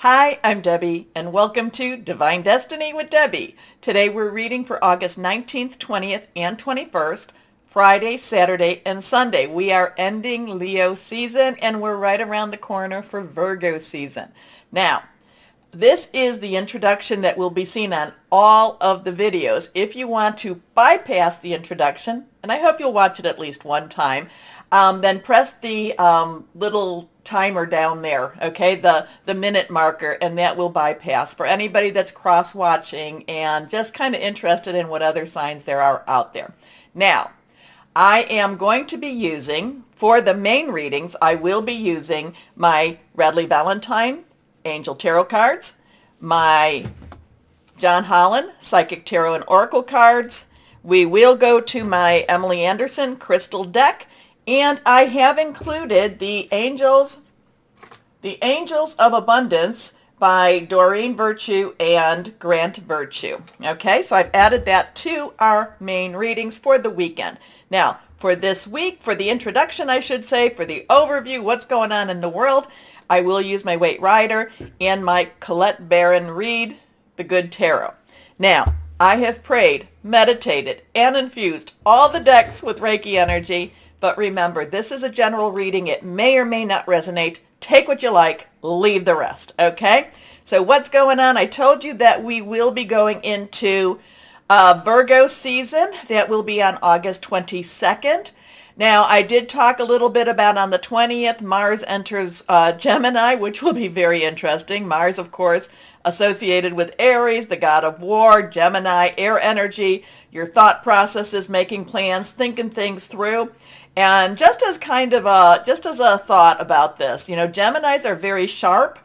Hi, I'm Debbie, and welcome to Divine Destiny with Debbie. Today we're reading for August 19th, 20th, and 21st, Friday, Saturday, and Sunday. We are ending Leo season, and we're right around the corner for Virgo season. Now, this is the introduction that will be seen on all of the videos. If you want to bypass the introduction, and I hope you'll watch it at least one time, then press the little timer down there, okay, the minute marker, and that will bypass for anybody that's cross-watching and just kind of interested in what other signs there are out there. Now, I am going to be using, for the main readings, I will be using my Radley Valentine Angel Tarot cards, my John Holland Psychic Tarot and Oracle cards. We will go to my Emily Anderson Crystal deck, and I have included the Angels of Abundance by Doreen Virtue and Grant Virtue. Okay, so I've added that to our main readings for the weekend. Now, for this week, for the introduction, I should say, for the overview, what's going on in the world, I will use my Waite Rider and my Colette Baron Reed, the Good Tarot. Now, I have prayed, meditated, and infused all the decks with Reiki energy. But remember, this is a general reading. It may or may not resonate. Take what you like, leave the rest, okay? So what's going on? I told you that we will be going into Virgo season. That will be on August 22nd. Now, I did talk a little bit about on the 20th, Mars enters Gemini, which will be very interesting. Mars, of course, associated with Aries, the god of war, Gemini, air energy, your thought processes, making plans, thinking things through. And just as kind of just as a thought about this, you know, Geminis are very sharp.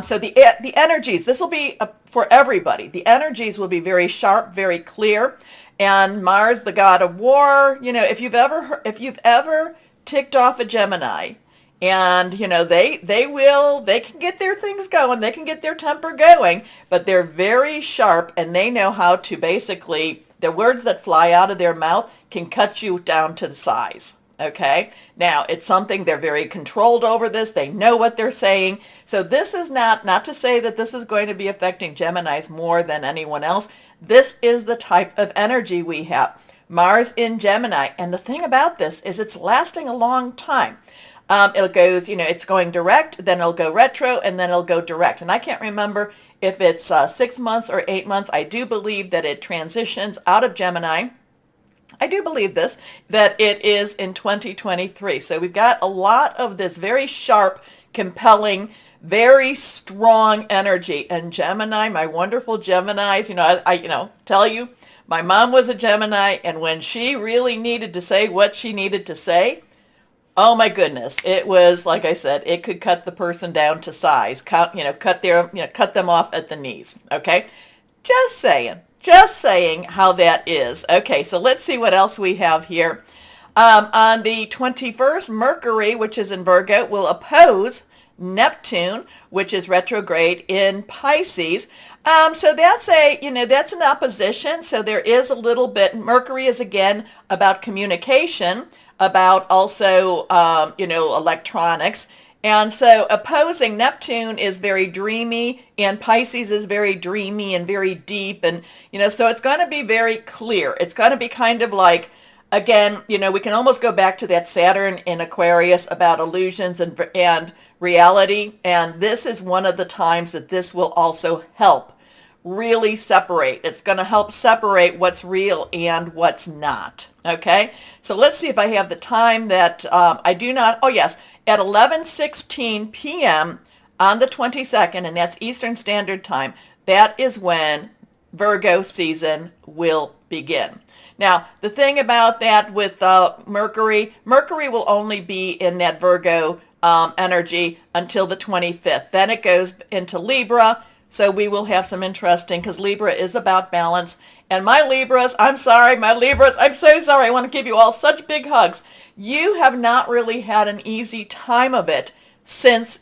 So the energies, this will be for everybody. The energies will be very sharp, very clear. And Mars, the god of war, you know, if you've ever ticked off a Gemini, and you know they can get their things going, they can get their temper going, but they're very sharp, and they know how to basically, the words that fly out of their mouth can cut you down to the size. Okay, now it's something, they're very controlled over this. They know what they're saying. So this is not to say that this is going to be affecting Geminis more than anyone else. This is the type of energy we have. Mars in Gemini. And the thing about this is it's lasting a long time. It goes, you know, it's going direct, then it'll go retro, and then it'll go direct. And I can't remember if it's 6 months or 8 months. I do believe that it transitions out of Gemini. I do believe this, that it is in 2023. So we've got a lot of this very sharp, compelling, very strong energy. And Gemini, my wonderful Geminis, you know, I tell you, my mom was a Gemini, and when she really needed to say what she needed to say, oh my goodness, it was, like I said, it could cut the person down to size, cut them off at the knees. Okay, just saying how that is. Okay, so let's see what else we have here. On the 21st, Mercury, which is in Virgo, will oppose Neptune, which is retrograde in Pisces. So that's that's an opposition. So there is a little bit. Mercury is again about communication, about also electronics. And so opposing Neptune is very dreamy, and Pisces is very dreamy and very deep. And, so it's going to be very clear. It's going to be kind of like, again, we can almost go back to that Saturn in Aquarius about illusions and reality. And this is one of the times that this will also help really separate. It's going to help separate what's real and what's not. Okay, so let's see if I have the time that I do not. Oh, yes. At 11:16 p.m. on the 22nd, and that's Eastern Standard Time, that is when Virgo season will begin. Now, the thing about that with Mercury will only be in that Virgo energy until the 25th. Then it goes into Libra, so we will have some interesting, because Libra is about balance. And my Libras, I'm so sorry. I want to give you all such big hugs. You have not really had an easy time of it since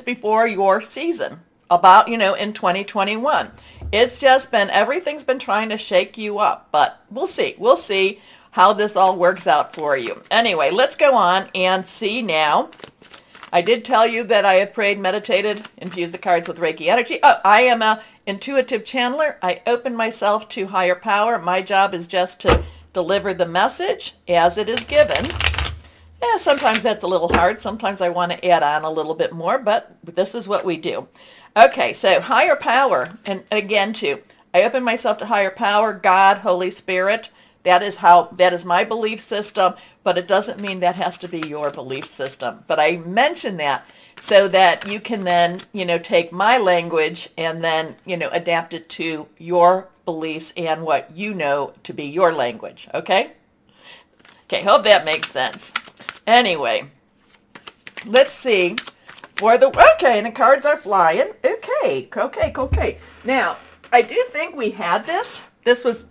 before your season, about, in 2021. It's just been, everything's been trying to shake you up, but we'll see how this all works out for you. Anyway, let's go on and see now I did tell you that I have prayed, meditated, infused the cards with Reiki energy. Oh, I am a intuitive channeler. I open myself to higher power. My job is just to deliver the message as it is given. Yeah, sometimes that's a little hard. Sometimes I want to add on a little bit more, but this is what we do. Okay, so higher power, and again too, I open myself to higher power, God, Holy Spirit. That is my belief system, but it doesn't mean that has to be your belief system. But I mention that so that you can then, take my language and then, adapt it to your beliefs and what you know to be your language. Okay? Okay, hope that makes sense. Anyway, let's see for okay, and the cards are flying. Okay. Now, I do think we had this. This was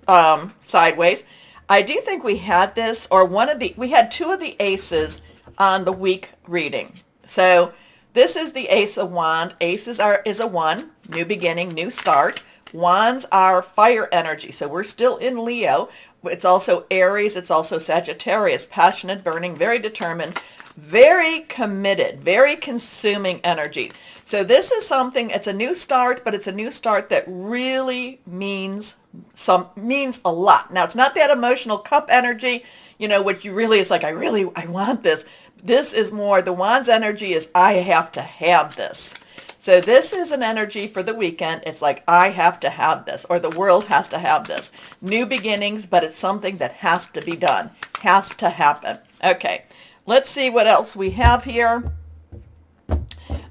sideways. I do think we had this, or we had two of the aces on the week reading. So this is the Ace of Wands. Aces is a 1, new beginning, new start. Wands are fire energy, so we're still in Leo. It's also Aries, it's also Sagittarius, passionate, burning, very determined, very committed, very consuming energy. So this is something, it's a new start, but it's a new start that really means a lot. Now, it's not that emotional cup energy, which you really, it's like, I want this. This is more, the Wands energy is, I have to have this. So this is an energy for the weekend. It's like, I have to have this, or the world has to have this. New beginnings, but it's something that has to be done, has to happen. Okay, let's see what else we have here.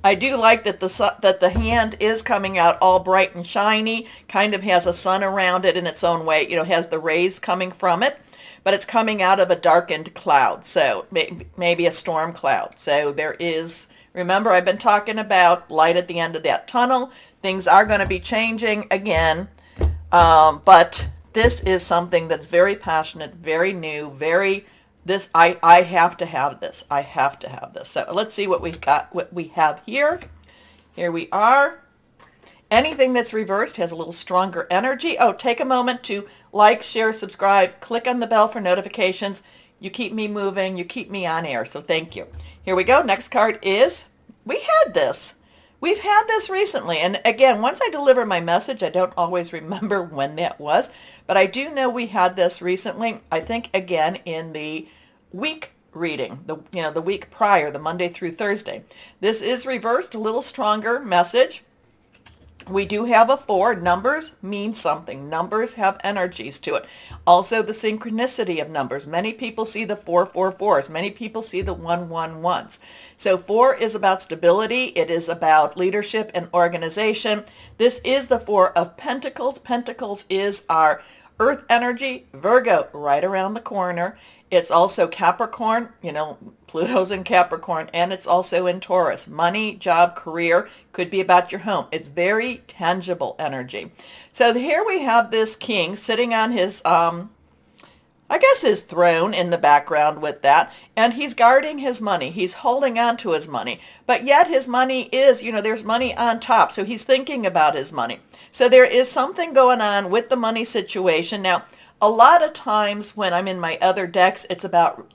I do like that the hand is coming out all bright and shiny, kind of has a sun around it in its own way, has the rays coming from it, but it's coming out of a darkened cloud, so maybe a storm cloud. So there is... Remember, I've been talking about light at the end of that tunnel. Things are going to be changing again, but this is something that's very passionate, very new, I have to have this. I have to have this. So let's see what we have here. Here we are. Anything that's reversed has a little stronger energy. Oh, take a moment to like, share, subscribe, click on the bell for notifications. You keep me moving, you keep me on air, so thank you. Here we go. Next card is, we had this. We've had this recently. And again, once I deliver my message, I don't always remember when that was. But I do know we had this recently. I think, again, in the week reading, the week prior, the Monday through Thursday. This is reversed, a little stronger message. We do have a 4. Numbers mean something. Numbers have energies to it. Also, the synchronicity of numbers. Many people see the 444s. Many people see the 111s. So 4 is about stability. It is about leadership and organization. This is the 4 of Pentacles. Pentacles is our earth energy. Virgo, right around the corner. It's also Capricorn, Pluto's in Capricorn, and it's also in Taurus. Money, job, career, could be about your home. It's very tangible energy. So here we have this king sitting on his, his throne in the background with that, and he's guarding his money. He's holding on to his money, but yet his money is, there's money on top, so he's thinking about his money. So there is something going on with the money situation. Now, a lot of times when I'm in my other decks, it's about,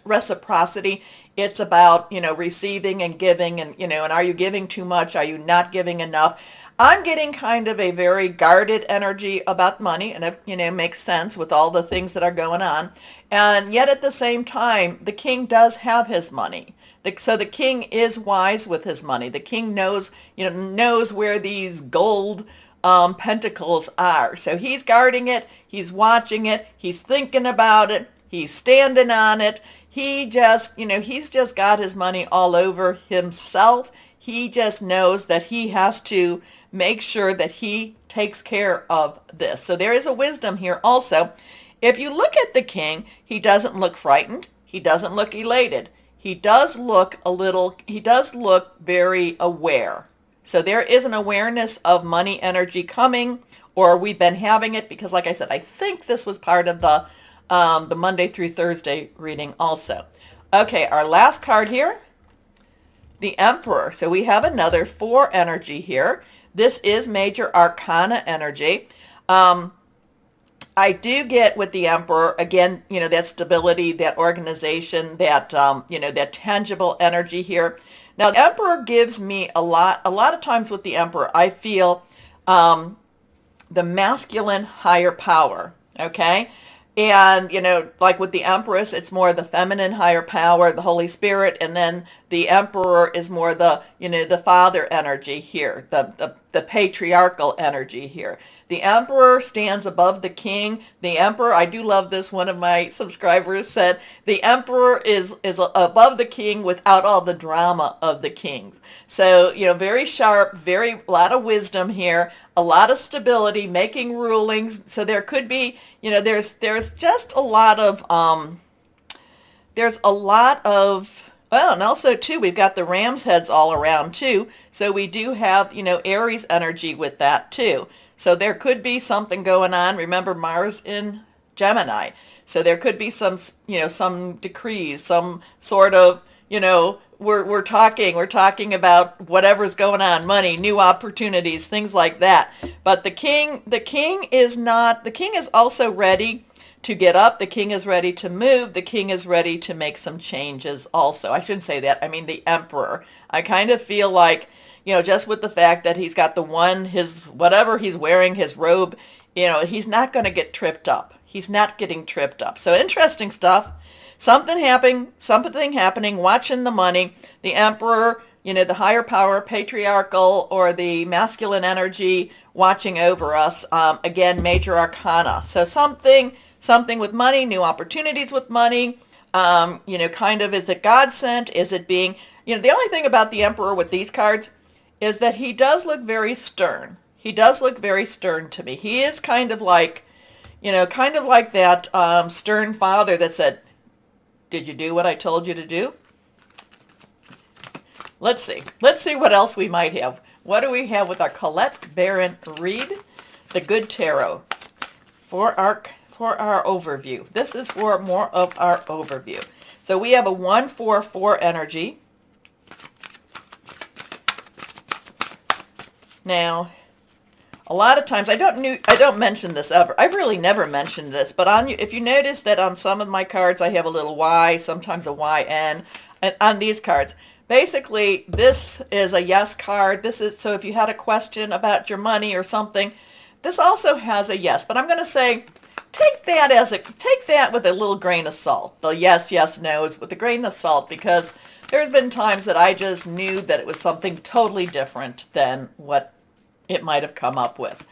reciprocity. It's about, receiving and giving and, and are you giving too much? Are you not giving enough? I'm getting kind of a very guarded energy about money, and it, makes sense with all the things that are going on. And yet at the same time, the king does have his money. So the king is wise with his money. The king knows where these gold pentacles are. So he's guarding it, he's watching it, he's thinking about it, he's standing on it. He just, he's just got his money all over himself. He just knows that he has to make sure that he takes care of this. So there is a wisdom here also. If you look at the king, he doesn't look frightened. He doesn't look elated. He does look very aware. So there is an awareness of money energy coming, or we've been having it, because like I said, I think this was part of the Monday through Thursday reading also. Okay, our last card here, the Emperor. So we have another 4 energy here. This is major arcana energy. I do get with the Emperor, again, that stability, that organization, that, that tangible energy here. Now, the Emperor gives me a lot of times with the Emperor, I feel the masculine higher power, okay? And, like with the Empress, it's more the feminine higher power, the Holy Spirit, and then the Emperor is more the, the father energy here, the patriarchal energy here. The Emperor stands above the king. The Emperor, I do love this, one of my subscribers said, the Emperor is above the king without all the drama of the kings. So, very sharp, a lot of wisdom here, a lot of stability, making rulings. So there could be, there's just a lot of, well, and also too, we've got the ram's heads all around too. So we do have, Aries energy with that too. So there could be something going on. Remember Mars in Gemini. So there could be some, some decrees, some sort of, we're talking about whatever's going on, money, new opportunities, things like that. But the king is also ready to get up. The king is ready to move. The king is ready to make some changes also. I shouldn't say that. I mean the Emperor. I kind of feel like, just with the fact that he's got his whatever he's wearing, his robe, he's not going to get tripped up. He's not getting tripped up. So interesting stuff. Something happening, watching the money, the Emperor, the higher power, patriarchal, or the masculine energy watching over us. Again, major arcana. So something with money, new opportunities with money, kind of, is it God sent? Is it being, the only thing about the Emperor with these cards is that he does look very stern. He does look very stern to me. He is kind of like that stern father that said, did you do what I told you to do? Let's see what else we might have. What do we have with our Colette Baron read? The Good Tarot for our overview. This is for more of our overview. So we have a 1-4-4 energy. Now, a lot of times, I don't mention this ever. I've really never mentioned this, but if you notice that on some of my cards, I have a little Y, sometimes a YN, and on these cards. Basically, this is a yes card. So if you had a question about your money or something, this also has a yes. But I'm going to say, take that with a little grain of salt. The yes, no's with a grain of salt, because there's been times that I just knew that it was something totally different than what it might have come up with.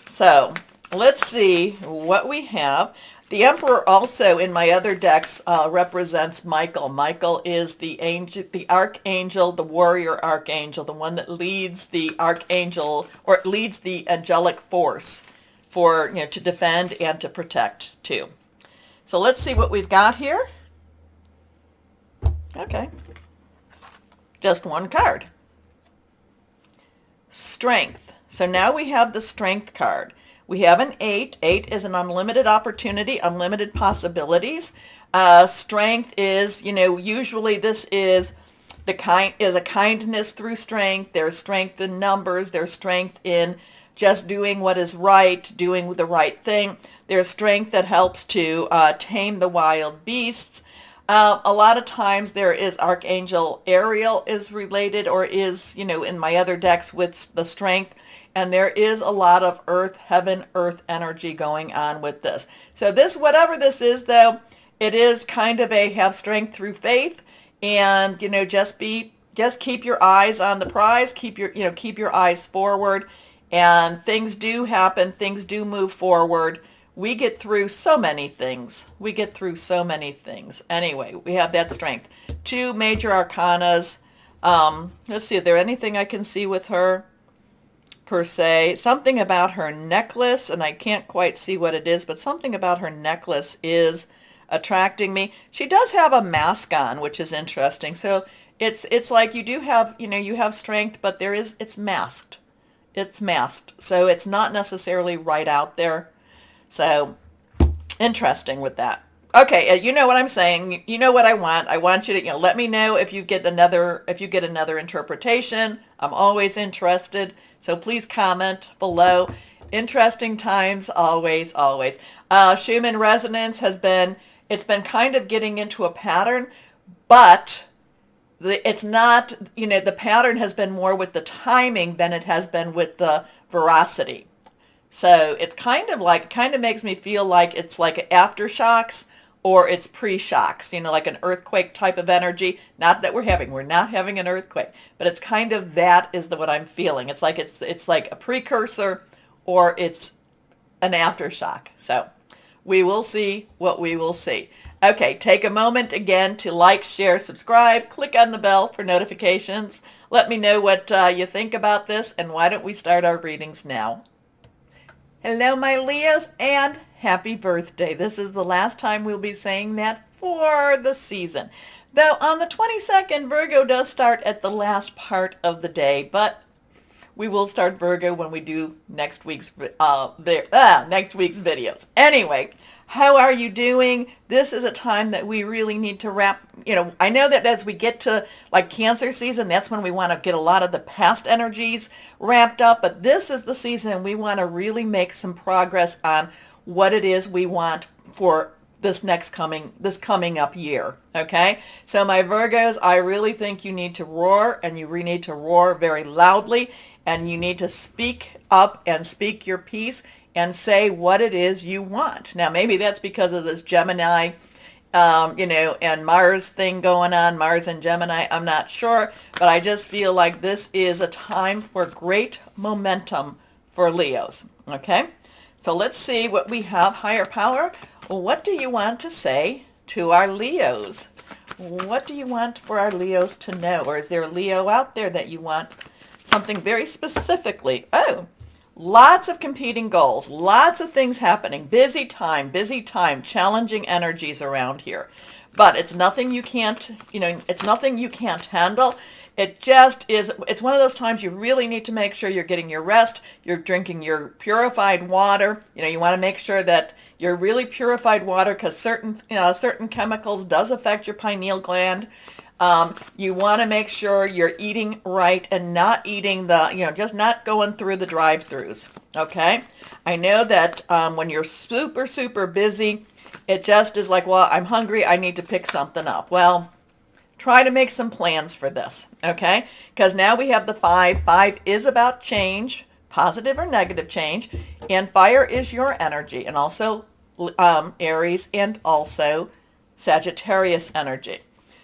So let's see what we have. The Emperor also in my other decks represents Michael. Michael is the angel, the archangel, the warrior archangel, the one that leads the archangel, or leads the angelic force for, to defend and to protect too. So let's see what we've got here. Okay. Just one card. Strength. So now we have the Strength card. We have an 8. 8 is an unlimited opportunity, unlimited possibilities. Strength is, usually this is a kindness through strength. There's strength in numbers. There's strength in just doing what is right, doing the right thing. There's strength that helps to tame the wild beasts. A lot of times there is Archangel Ariel is related, or is, in my other decks with the strength. And there is a lot of heaven, earth energy going on with this. So this, whatever this is though, it is kind of have strength through faith, and, just keep your eyes on the prize, keep your eyes forward, and things do happen, things do move forward. We get through so many things. Anyway, we have that strength. 2 major arcanas. Let's see, is there anything I can see with her per se? Something about her necklace, and I can't quite see what it is, but something about her necklace is attracting me. She does have a mask on, which is interesting. So it's like you do have, you have strength, but it's masked. It's masked. So it's not necessarily right out there. So interesting with that. Okay, you know what I'm saying. You know what I want. I want you to, let me know if you get another interpretation. I'm always interested. So please comment below. Interesting times, always, always. Schumann resonance it's been kind of getting into a pattern, but it's not, the pattern has been more with the timing than it has been with the veracity. So it's kind of makes me feel like it's like aftershocks or it's pre-shocks, like an earthquake type of energy. Not that we're not having an earthquake, but it's kind of that is what I'm feeling. It's like a precursor or it's an aftershock. So we will see what we will see. Okay, take a moment again to like, share, subscribe, click on the bell for notifications. Let me know what you think about this, and why don't we start our readings now? Hello, my Leos, and happy birthday. This is the last time we'll be saying that for the season. Though on the 22nd, Virgo does start at the last part of the day, but we will start Virgo when we do next week's videos. Anyway, how are you doing? This is a time that we really need to wrap, I know that as we get to like Cancer season, that's when we want to get a lot of the past energies wrapped up, but this is the season we want to really make some progress on what it is we want for this coming up year. Okay, so my Virgos, I really think you need to roar, and you need to roar very loudly, and you need to speak up and speak your piece and say what it is you want. Now, maybe that's because of this Gemini, and Mars thing going on, Mars and Gemini, I'm not sure, but I just feel like this is a time for great momentum for Leos. Okay, so let's see what we have. Higher power, what do you want to say to our Leos? What do you want for our Leos to know? Or is there a Leo out there that you want something very specifically? Oh, lots of competing goals, lots of things happening, busy time, challenging energies around here. But it's nothing you can't, it's nothing you can't handle. It just is, it's one of those times you really need to make sure you're getting your rest, you're drinking your purified water. You want to make sure that you're really purified water, because certain chemicals does affect your pineal gland. You want to make sure you're eating right and not eating just not going through the drive-thrus. Okay, I know that when you're super, super busy, it just is like, well, I'm hungry, I need to pick something up. Well, try to make some plans for this, okay? Because now we have the 5. 5 is about change, positive or negative change, and fire is your energy, and also Aries and also Sagittarius energy.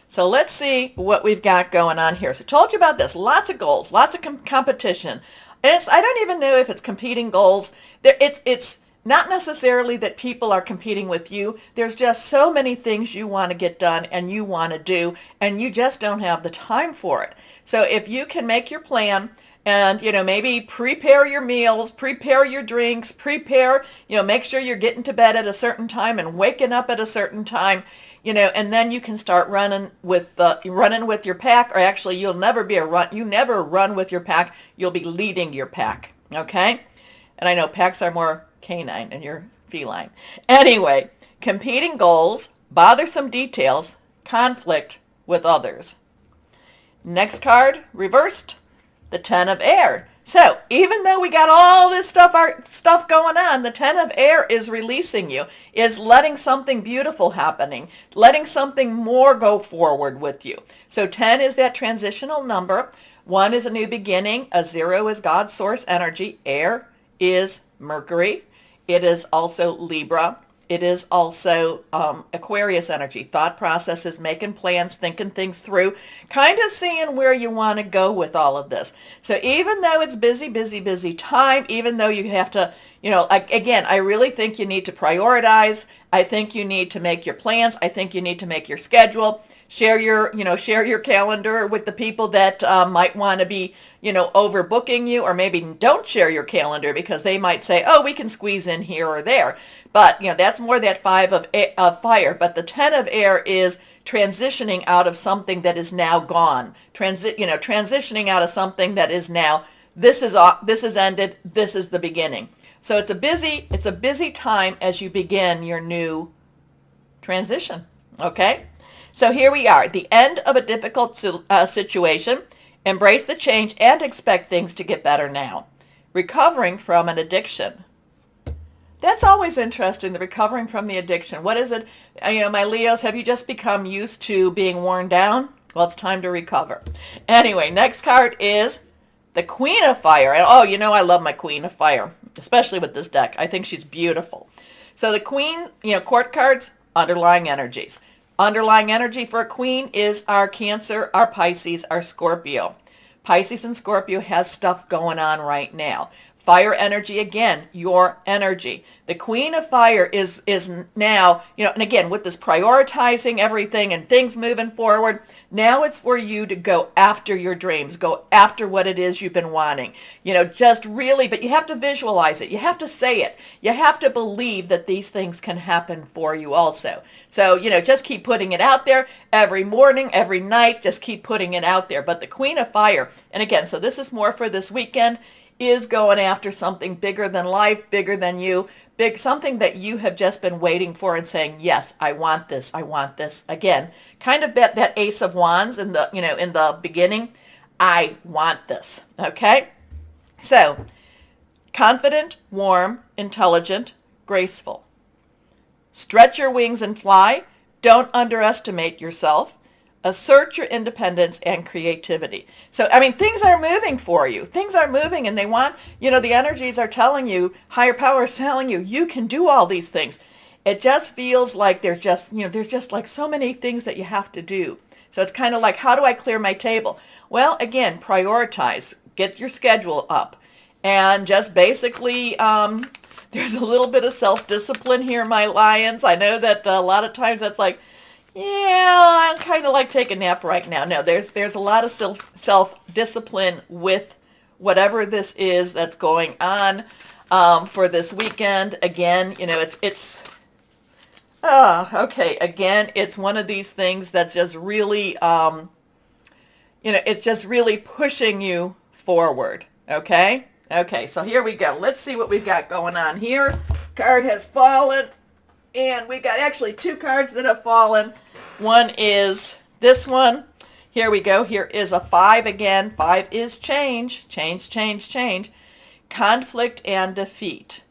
So let's see what we've got going on here. So I told you about this. Lots of goals, lots of competition. And I don't even know if it's competing goals. It's not necessarily that people are competing with you. There's just so many things you want to get done and you want to do, and you just don't have the time for it. So if you can make your plan and, maybe prepare your meals, prepare your drinks, make sure you're getting to bed at a certain time and waking up at a certain time, and then you can start running with your pack. Or actually, you never run with your pack. You'll be leading your pack. Okay. And I know packs are more canine and you're feline. Anyway, competing goals, bothersome details, conflict with others. Next card, reversed, the 10 of air. So even though we got all this stuff going on, the 10 of air is releasing you, is letting something beautiful happening, letting something more go forward with you. So 10 is that transitional number. 1 is a new beginning. A 0 is God's source energy. Air is Mercury. It is also Libra. It is also Aquarius energy. Thought processes, making plans, thinking things through, kind of seeing where you want to go with all of this. So even though it's busy time, even though you have to, again, I really think you need to prioritize. I think you need to make your plans. I think you need to make your schedule. Share your calendar with the people that might want to be, overbooking you, or maybe don't share your calendar because they might say, oh, we can squeeze in here or there. But, that's more that 5 of fire. But the 10 of air is transitioning out of something that is now gone. Transitioning out of something that is now, this is ended, this is the beginning. So it's a busy time as you begin your new transition. Okay? So here we are, at the end of a difficult situation. Embrace the change and expect things to get better now. Recovering from an addiction. That's always interesting, the recovering from the addiction. What is it? My Leos, have you just become used to being worn down? Well, it's time to recover. Anyway, next card is the Queen of Fire. And oh, you know I love my Queen of Fire, especially with this deck. I think she's beautiful. So the Queen, court cards, underlying energies. Underlying energy for a Queen is our Cancer, our Pisces, our Scorpio. Pisces and Scorpio has stuff going on right now. Fire energy, again, your energy. The Queen of Fire is now, and again, with this prioritizing everything and things moving forward, now it's for you to go after your dreams, go after what it is you've been wanting. Just really, but you have to visualize it. You have to say it. You have to believe that these things can happen for you also. So, just keep putting it out there every morning, every night, just keep putting it out there. But the Queen of Fire, and again, so this is more for this weekend, is going after something bigger than life, bigger than you, something that you have just been waiting for and saying, yes, I want this, I want this. Again, kind of that Ace of Wands in the beginning, I want this, okay? So, confident, warm, intelligent, graceful. Stretch your wings and fly. Don't underestimate yourself. Assert your independence and creativity. So, things are moving for you. Things are moving and they want, the energies are telling you, higher power is telling you, you can do all these things. It just feels like there's just like so many things that you have to do. So it's kind of like, how do I clear my table? Well, again, prioritize. Get your schedule up. And just basically, there's a little bit of self-discipline here, my lions. I know that a lot of times that's like, yeah, I'm kind of like taking a nap right now. No, there's a lot of self-discipline with whatever this is that's going on for this weekend. Again, okay. Again, it's one of these things that's just really, it's just really pushing you forward. Okay? Okay, so here we go. Let's see what we've got going on here. Card has fallen. And we got actually two cards that have fallen. One is this one. Here we go. Here is a 5 again. 5 is change. Change, change, change. Conflict and defeat.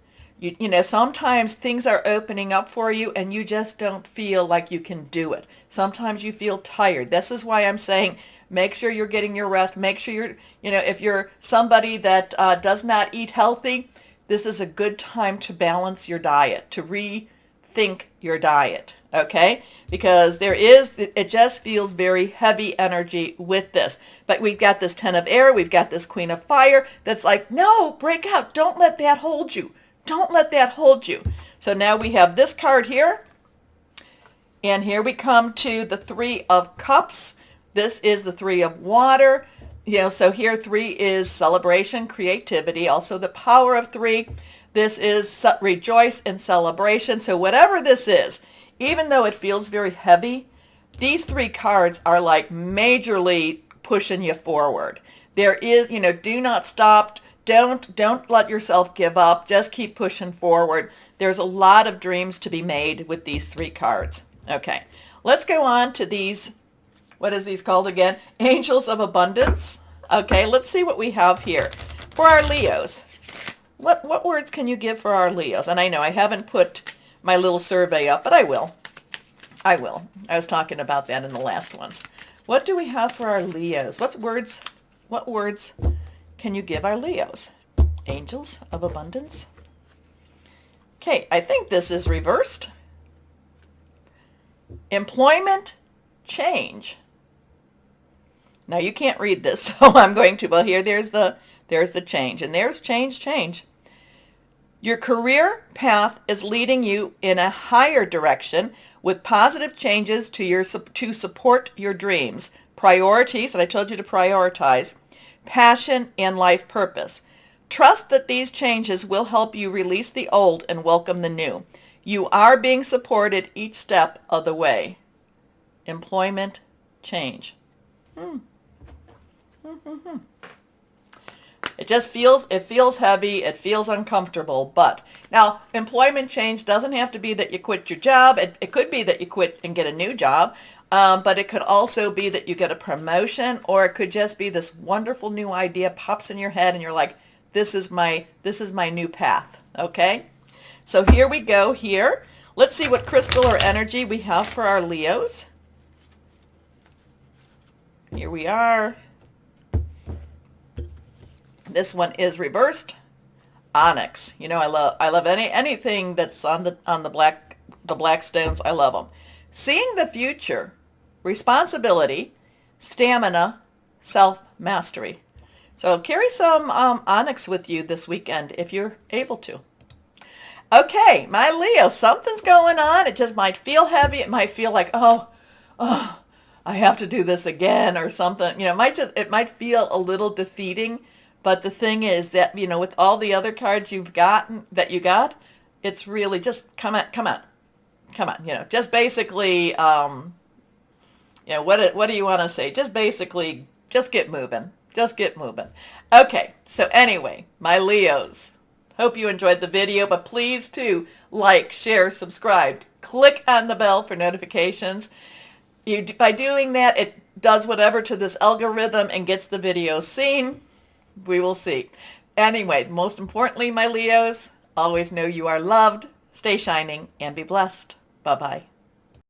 Sometimes things are opening up for you and you just don't feel like you can do it. Sometimes you feel tired. This is why I'm saying make sure you're getting your rest. Make sure you're, if you're somebody that does not eat healthy, this is a good time to balance your diet, to rethink your diet, okay? Because it just feels very heavy energy with this. But we've got this 10 of air, we've got this Queen of Fire that's like, no, break out. Don't let that hold you. Don't let that hold you. So now we have this card here. And here we come to the 3 of Cups. This is the 3 of Water. So here 3 is celebration, creativity, also the power of 3. This is rejoice and celebration. So whatever this is, even though it feels very heavy, these 3 cards are like majorly pushing you forward. There is, do not stop. Don't let yourself give up. Just keep pushing forward. There's a lot of dreams to be made with these 3 cards. Okay, let's go on to these. What is these called again? Angels of Abundance. Okay, let's see what we have here for our Leos. What words can you give for our Leos? And I know I haven't put my little survey up, but I will. I was talking about that in the last ones. What do we have for our Leos? What words can you give our Leos? Angels of Abundance. Okay, I think this is reversed. Employment change. Now you can't read this, so I'm going to. Well, here there's the change, and there's change. Your career path is leading you in a higher direction with positive changes to support your dreams, priorities, and I told you to prioritize, passion, and life purpose. Trust that these changes will help you release the old and welcome the new. You are being supported each step of the way. Employment change. It feels heavy, it feels uncomfortable, but now employment change doesn't have to be that you quit your job. It could be that you quit and get a new job, but it could also be that you get a promotion, or it could just be this wonderful new idea pops in your head and you're like, this is my new path, okay? So here we go here. Let's see what crystal or energy we have for our Leos. Here we are. This one is reversed. Onyx. You know, I love anything that's on the black stones. I love them. Seeing the future, responsibility, stamina, self-mastery. So carry some onyx with you this weekend if you're able to. Okay, my Leo, something's going on. It just might feel heavy. It might feel like, oh, I have to do this again or something. You know, it might feel a little defeating. But the thing is that, you know, with all the other cards you got, it's really just come on. You know, just basically, you know, what do you want to say? Just basically, just get moving. Just get moving. Okay, so anyway, my Leos, hope you enjoyed the video, but please too, like, share, subscribe, click on the bell for notifications. By doing that, it does whatever to this algorithm and gets the video seen. We will see. Anyway, most importantly, my Leos, always know you are loved, stay shining, and be blessed. Bye-bye.